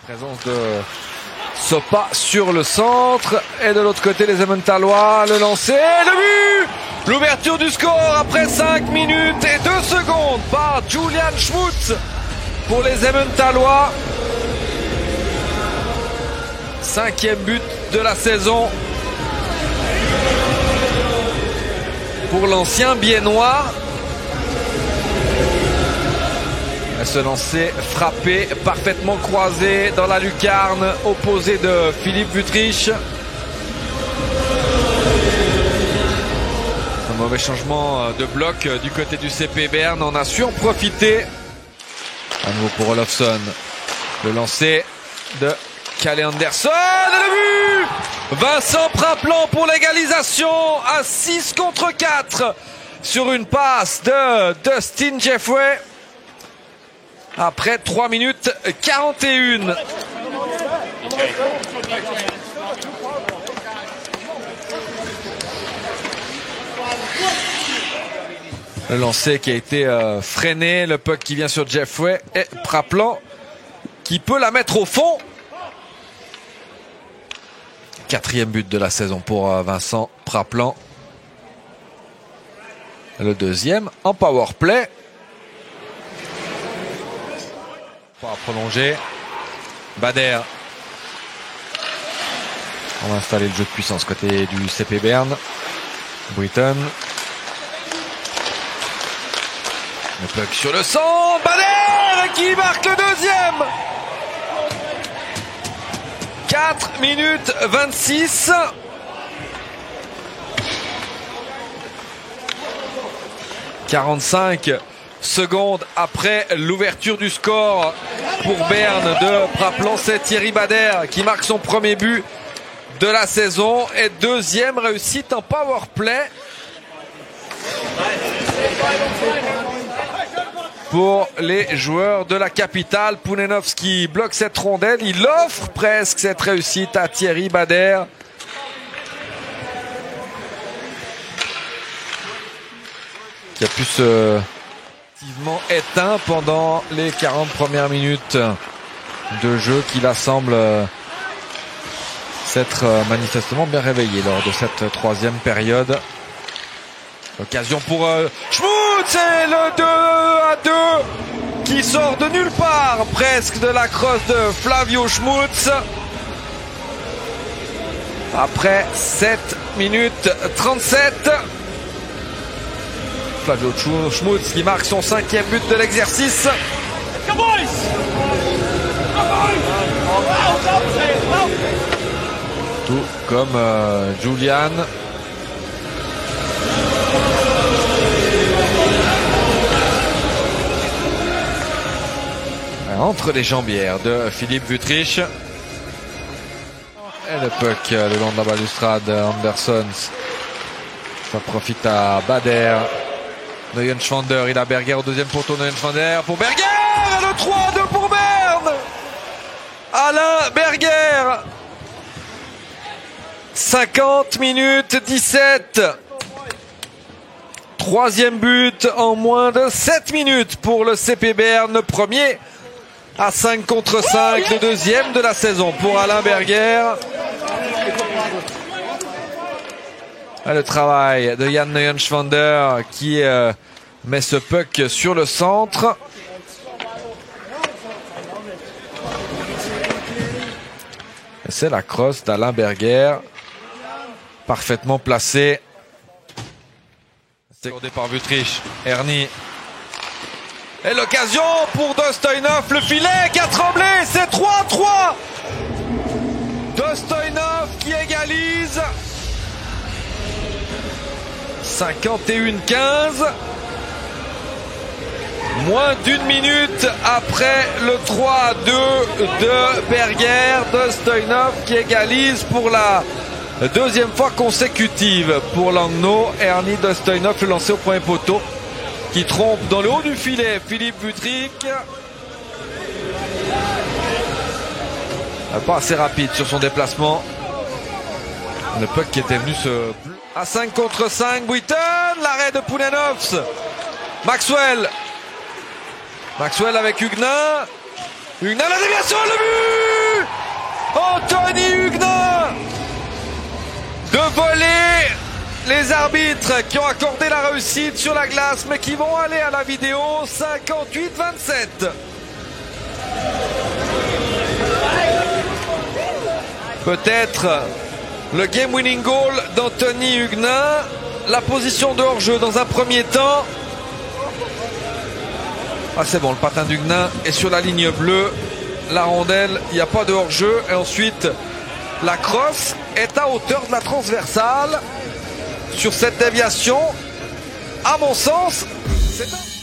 La présence de Sopa sur le centre. Et de l'autre côté, les Emmentalois. Le lancer, le but! L'ouverture du score après 5 minutes et 2 secondes par Julian Schmutz pour les Emmentalois. 5e but de la saison pour l'ancien Biennois. Ce lancer frappé, parfaitement croisé dans la lucarne opposée de Philippe Wüthrich. Un mauvais changement de bloc du côté du CP Berne. On a su en profiter. À nouveau pour Olofsson. Le lancer de Kalle Andersson. Et le but! Vincent Praplan pour l'égalisation à 6 contre 4 sur une passe de Dustin Jeffrey. Après 3 minutes 41. Le lancer qui a été freiné. Le puck qui vient sur Jeffrey. Et Praplan qui peut la mettre au fond. 4e but de la saison pour Vincent Praplan. Le 2e en power play. Pas à prolonger. Bader. On va installer le jeu de puissance côté du CP Berne. Britton. Le puck sur le centre. Bader qui marque le 2e. 4 minutes 26. « 45 secondes après l'ouverture du score pour Berne de Praplan. C'est Thierry Bader qui marque son premier but de la saison et 2e réussite en power play pour les joueurs de la capitale. Pounenovski bloque cette rondelle. Il offre presque cette réussite à Thierry Bader. Qui a pu se effectivement éteint pendant les 40 premières minutes de jeu, qui la semble s'être manifestement bien réveillé lors de cette 3e période. Occasion pour Schmutz, et le 2-2 qui sort de nulle part, presque de la crosse de Flavio Schmutz. Après 7 minutes 37. Flavio Schmutz qui marque son 5e but de l'exercice. Tout comme Julian. Entre les jambières de Philippe Wüthrich. Et le puck le long de la balustrade. Andersson. Ça profite à Bader. Neuenschwander, il a Berger au 2e poteau. Neuenschwander pour Berger. Le 3-2 pour Berne. Alain Berger. 50 minutes 17. 3e but en moins de 7 minutes pour le CP Berne. Premier à 5 contre 5. Le 2e de la saison pour Alain Berger. Le travail de Jan Neuenschwander qui met ce puck sur le centre. C'est la crosse d'Alain Berger. Parfaitement placée. C'est accordé par Wüthrich. Ernie. Et l'occasion pour Dostoïnov. Le filet qui a tremblé. C'est 3-3. Dostoïnov qui égalise. 51-15. Moins d'1 minute après le 3-2 de Berger. Dostoïnov qui égalise pour la 2e fois consécutive pour Langnau. Ernie Dostoïnov, le lancé au premier poteau, qui trompe dans le haut du filet Philippe Wüthrich. Pas assez rapide sur son déplacement. Le puck qui était venu se... À 5 contre 5, Britton, l'arrêt de Pounenovs. Maxwell avec Huguenin. Huguenin, la déviation, le but! Anthony Huguenin! De voler les arbitres qui ont accordé la réussite sur la glace, mais qui vont aller à la vidéo. 58-27. Peut-être le game winning goal d'Anthony Huguenin. La position de hors-jeu dans un premier temps. Ah, c'est bon, le patin d'Huguenin est sur la ligne bleue. La rondelle, il n'y a pas de hors-jeu. Et ensuite, la crosse est à hauteur de la transversale. Sur cette déviation, à mon sens, c'est un...